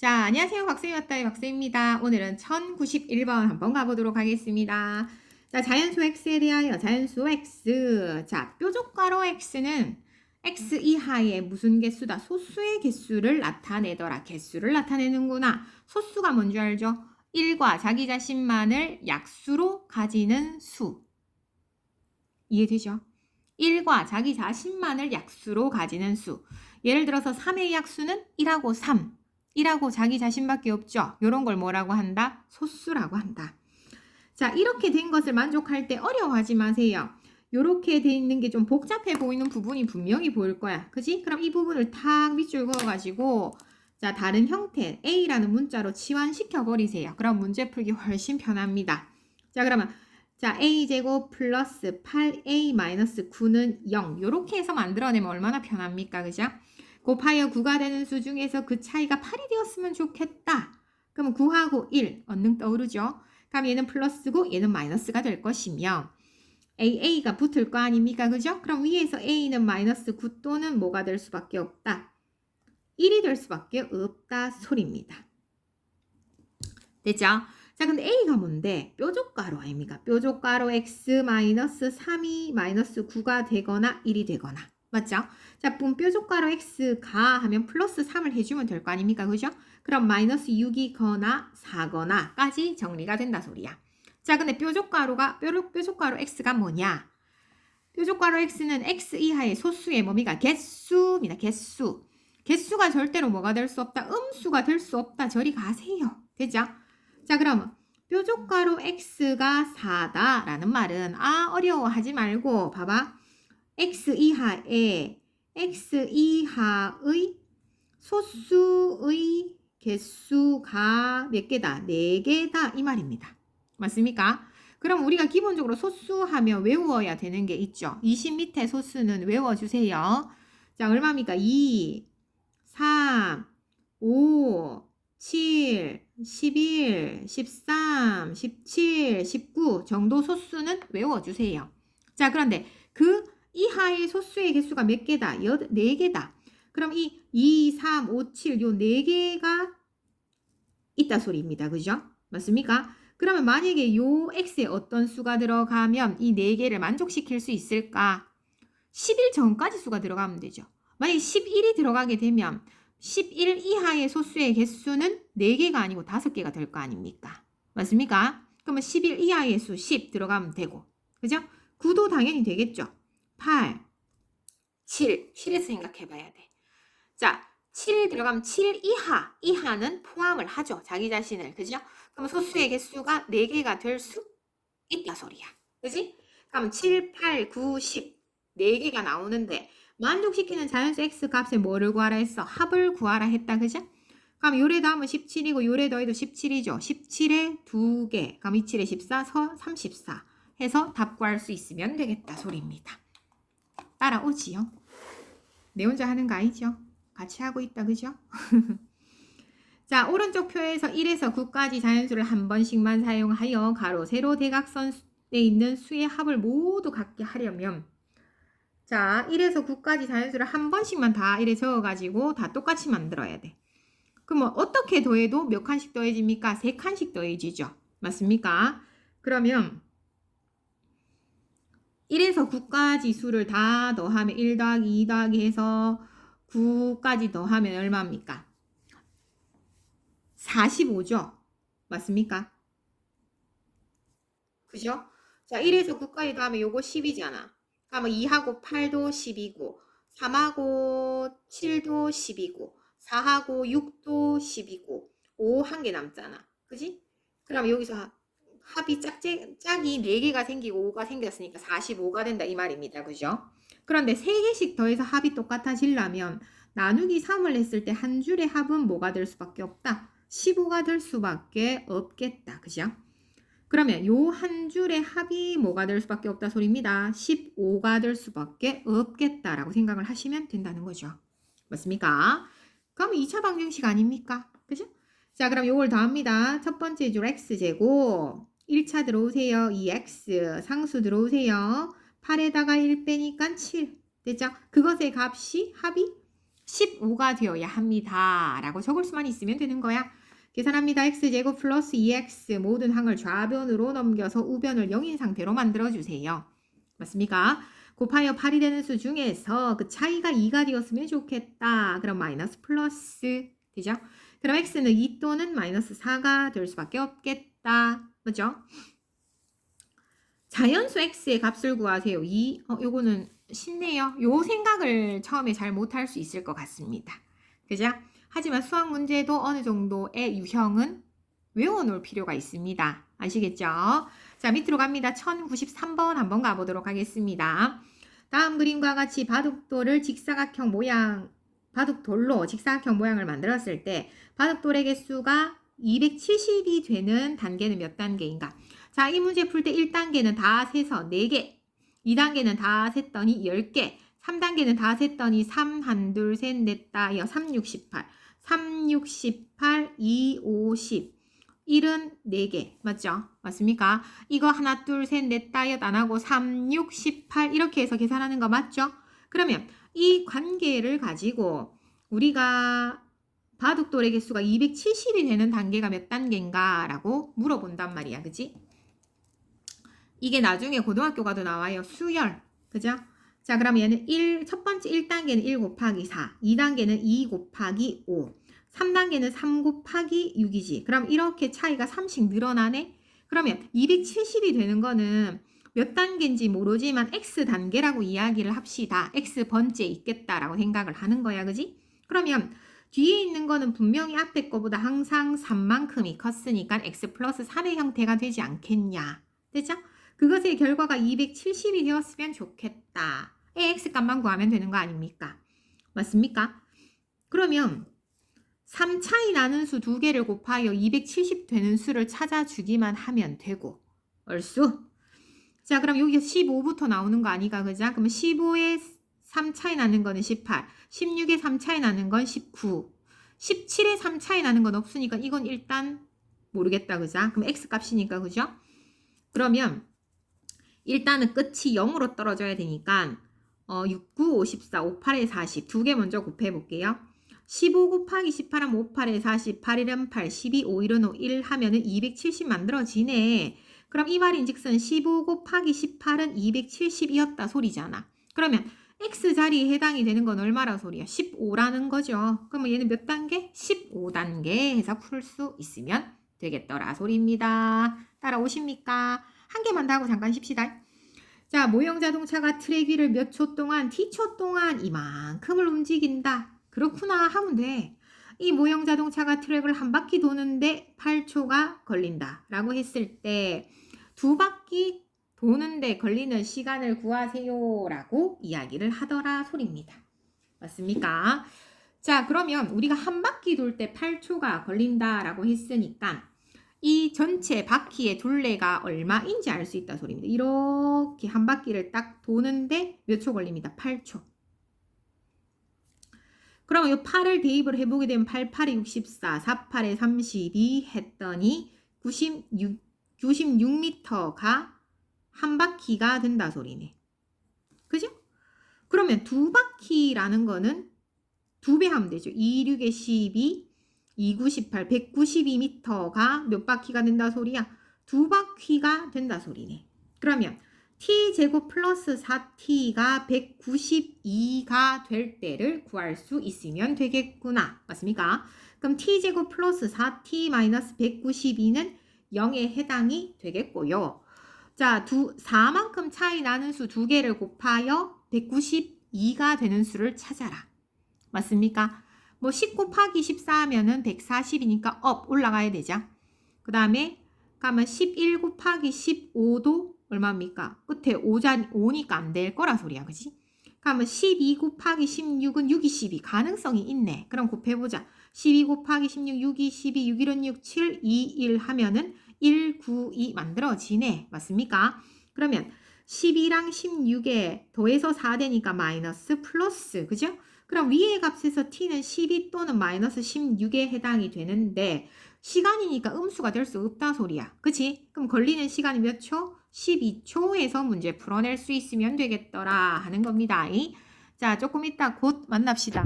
자, 안녕하세요. 박쌤이 왔다의 박쌤입니다. 오늘은 1091번 한번 가보도록 하겠습니다. 자, 자연수 x에 대하여 자연수 x. 자, 뾰족가로 x는 x 이하의 무슨 개수다? 소수의 개수를 나타내더라. 개수를 나타내는구나. 소수가 뭔지 알죠? 1과 자기 자신만을 약수로 가지는 수. 이해되죠? 1과 자기 자신만을 약수로 가지는 수. 예를 들어서 3의 약수는 1하고 3. 1하고 자기 자신밖에 없죠. 이런 걸 뭐라고 한다? 소수라고 한다. 자, 이렇게 된 것을 만족할 때 어려워하지 마세요. 이렇게 돼 있는 게 좀 복잡해 보이는 부분이 분명히 보일 거야. 그지? 그럼 이 부분을 탁 밑줄 그어가지고 자, 다른 형태 A라는 문자로 치환시켜 버리세요. 그럼 문제 풀기 훨씬 편합니다. 자, 그러면 자, a제곱 플러스 8a 마이너스 9는 0. 이렇게 해서 만들어내면 얼마나 편합니까? 그죠? 곱하여 9가 되는 수 중에서 그 차이가 8이 되었으면 좋겠다. 그러면 9하고 1 언능 떠오르죠? 그럼 얘는 플러스고 얘는 마이너스가 될 것이며 a가 붙을 거 아닙니까? 그죠? 그럼 위에서 a는 마이너스 9 또는 뭐가 될 수밖에 없다. 1이 될 수밖에 없다 소리입니다. 됐죠? 자, 근데 A가 뭔데? 뾰족가로 아닙니까? 뾰족가로 X 마이너스 3이 마이너스 9가 되거나 1이 되거나. 맞죠? 자, 그럼 뾰족가로 X가 하면 플러스 3을 해주면 될 거 아닙니까? 그죠? 그럼 마이너스 6이거나 4거나까지 정리가 된다 소리야. 자, 근데 뾰족가로 X가 뭐냐? 뾰족가로 X는 X 이하의 소수의 뭐미가 개수입니다. 개수. 개수가 절대로 뭐가 될 수 없다? 음수가 될 수 없다. 저리 가세요. 되죠? 자, 그럼 뾰족가로 x가 4다라는 말은 어려워하지 말고 봐봐. x 이하의 소수의 개수가 몇 개다? 4개다 이 말입니다. 맞습니까? 그럼 우리가 기본적으로 소수하면 외워야 되는 게 있죠. 20 밑에 소수는 외워주세요. 자, 얼마입니까? 2, 3, 5, 7, 11, 13, 17, 19 정도 소수는 외워주세요. 자, 그런데 그 이하의 소수의 개수가 몇 개다? 4개다. 그럼 이 2, 3, 5, 7, 요 4개가 있다 소리입니다. 그죠? 맞습니까? 그러면 만약에 요 x에 어떤 수가 들어가면 이 4개를 만족시킬 수 있을까? 11 전까지 수가 들어가면 되죠. 만약에 11이 들어가게 되면 11 이하의 소수의 개수는 4개가 아니고 5개가 될 거 아닙니까? 맞습니까? 그러면 11 이하의 수 10 들어가면 되고. 그죠? 9도 당연히 되겠죠. 8, 7에서 생각해 봐야 돼. 자, 7 들어가면 7 이하는 포함을 하죠. 자기 자신을. 그죠? 그럼 소수의 개수가 4개가 될 수 있다 소리야. 그지? 그럼 7, 8, 9, 10 4개가 나오는데 만족시키는 자연수 x 값에 뭐를 구하라 했어? 합을 구하라 했다. 그죠? 그럼 요래 더하면 17이고 요래 더해도 17이죠. 17에 2개. 그럼 27에 14, 34 해서 답 구할 수 있으면 되겠다 소리입니다. 따라오지요. 내 혼자 하는 거 아니죠? 같이 하고 있다. 그죠? 자, 오른쪽 표에서 1에서 9까지 자연수를 한 번씩만 사용하여 가로, 세로, 대각선에 있는 수의 합을 모두 갖게 하려면 자, 1에서 9까지 자연수를 한 번씩만 다 이래 적어가지고 다 똑같이 만들어야 돼. 그럼 어떻게 더해도 몇 칸씩 더해집니까? 3칸씩 더해지죠. 맞습니까? 그러면 1에서 9까지 수를 다 더하면 1 더하기 2 더하기 해서 9까지 더하면 얼마입니까? 45죠. 맞습니까? 그죠? 자, 1에서 9까지 더하면 요거 10이잖아. 그러면 2하고 8도 10이고 3하고 7도 10이고 4하고 6도 10이고 5 한 개 남잖아. 그지? 그럼 여기서 합이 짝이 4개가 생기고 5가 생겼으니까 45가 된다 이 말입니다. 그죠? 그런데 3개씩 더해서 합이 똑같아지려면 나누기 3을 했을 때 한 줄의 합은 뭐가 될 수밖에 없다? 15가 될 수밖에 없겠다. 그죠? 그러면 요 한 줄의 합이 뭐가 될 수밖에 없다 소리입니다. 15가 될 수밖에 없겠다라고 생각을 하시면 된다는 거죠. 맞습니까? 그럼 2차 방정식 아닙니까? 그죠? 자, 그럼 요걸 더합니다. 첫 번째 줄 x제곱 1차 들어오세요. 2x 상수 들어오세요. 8에다가 1 빼니까 7 됐죠? 그것의 값이 합이 15가 되어야 합니다. 라고 적을 수만 있으면 되는 거야. 계산합니다. x제곱 플러스 2x 모든 항을 좌변으로 넘겨서 우변을 0인 상태로 만들어주세요. 맞습니까? 곱하여 8이 되는 수 중에서 그 차이가 2가 되었으면 좋겠다. 그럼 마이너스 플러스 되죠? 그럼 x는 2 또는 마이너스 4가 될 수밖에 없겠다. 맞죠? 자연수 x의 값을 구하세요. 요거는 쉽네요. 요 생각을 처음에 잘 못할 수 있을 것 같습니다. 그죠? 하지만 수학 문제도 어느 정도의 유형은 외워놓을 필요가 있습니다. 아시겠죠? 자, 밑으로 갑니다. 1093번 한번 가보도록 하겠습니다. 다음 그림과 같이 바둑돌로 직사각형 모양을 만들었을 때 바둑돌의 개수가 270이 되는 단계는 몇 단계인가? 자, 이 문제 풀 때 1단계는 다 세서 4개, 2단계는 다 셌더니 10개, 3단계는 다 셌더니 3, 1, 2, 3, 4, 5, 3, 6, 18, 3, 6, 18, 2, 5, 10, 1은 4개. 맞죠? 맞습니까? 이거 하나, 둘, 셋, 넷, 다이엇 안 하고 3, 6, 18 이렇게 해서 계산하는 거 맞죠? 그러면 이 관계를 가지고 우리가 바둑돌의 개수가 270이 되는 단계가 몇 단계인가? 라고 물어본단 말이야. 그지? 이게 나중에 고등학교 가도 나와요. 수열. 그죠? 자, 그럼 얘는 첫 번째 1단계는 1 곱하기 4, 2단계는 2 곱하기 5, 3단계는 3 곱하기 6이지. 그럼 이렇게 차이가 3씩 늘어나네? 그러면 270이 되는 거는 몇 단계인지 모르지만 X 단계라고 이야기를 합시다. X 번째에 있겠다라고 생각을 하는 거야. 그지? 그러면 뒤에 있는 거는 분명히 앞에 거보다 항상 3만큼이 컸으니까 X 플러스 3의 형태가 되지 않겠냐. 되죠? 그것의 결과가 270이 되었으면 좋겠다. X값만 구하면 되는 거 아닙니까? 맞습니까? 그러면 3 차이 나는 수 2개를 곱하여 270 되는 수를 찾아주기만 하면 되고 얼쑤. 자, 그럼 여기 15부터 나오는 거 아니가, 그죠? 그러면 15에 3 차이 나는 거는 18, 16에 3 차이 나는 건 19, 17에 3 차이 나는 건 없으니까 이건 일단 모르겠다, 그죠? 그럼 X값이니까, 그죠? 그러면 일단은 끝이 0으로 떨어져야 되니까 6, 9, 54, 58에 40 두 개 먼저 곱해 볼게요. 15 곱하기 18하면 58에 40, 8일은 8, 12, 5일은 5, 1 하면은 270 만들어지네. 그럼 이 말인즉슨 15 곱하기 18은 270이었다 소리잖아. 그러면 X 자리에 해당이 되는 건 얼마라 소리야? 15라는 거죠. 그러면 얘는 몇 단계? 15단계 해서 풀 수 있으면 되겠더라 소리입니다. 따라오십니까? 한 개만 더 하고 잠깐 쉽시다. 자, 모형 자동차가 트랙 위를 몇 초 동안, T초 동안 이만큼을 움직인다. 그렇구나 하면 돼. 이 모형 자동차가 트랙을 한 바퀴 도는데 8초가 걸린다 라고 했을 때 2바퀴 도는데 걸리는 시간을 구하세요 라고 이야기를 하더라 소리입니다. 맞습니까? 자, 그러면 우리가 한 바퀴 돌 때 8초가 걸린다 라고 했으니까 이 전체 바퀴의 둘레가 얼마인지 알 수 있다 소리입니다. 이렇게 한 바퀴를 딱 도는데 몇 초 걸립니다. 8초. 그러면 이 8을 대입을 해보게 되면 8, 8에 64, 4, 8에 32 했더니 96m가 한 바퀴가 된다 소리네. 그죠? 그러면 두 바퀴라는 거는 2배 하면 되죠. 2, 6에 12, 2, 9, 18, 192m가 몇 바퀴가 된다 소리야? 2바퀴가 된다 소리네. 그러면 t제곱 플러스 4t가 192가 될 때를 구할 수 있으면 되겠구나. 맞습니까? 그럼 t제곱 플러스 4t 마이너스 192는 0에 해당이 되겠고요. 자, 4만큼 차이 나는 수 2개를 곱하여 192가 되는 수를 찾아라. 맞습니까? 뭐 10 곱하기 14 하면은 140이니까 업 올라가야 되죠. 그 다음에 가면 11 곱하기 15도 얼마입니까? 끝에 5니까 안 될 거라 소리야. 그지? 그러면 12 곱하기 16은 6이 12 가능성이 있네. 그럼 곱해보자. 12 곱하기 16, 6이 12, 6, 1은 6, 7, 2, 1 하면은 1, 9, 2 만들어지네. 맞습니까? 그러면 12랑 16에 더해서 4 되니까 마이너스 플러스. 그죠? 그럼 위의 값에서 t는 12 또는 마이너스 16에 해당이 되는데 시간이니까 음수가 될 수 없다 소리야. 그치? 그럼 걸리는 시간이 몇 초? 12초에서 문제 풀어낼 수 있으면 되겠더라 하는 겁니다. 자, 조금 이따 곧 만납시다.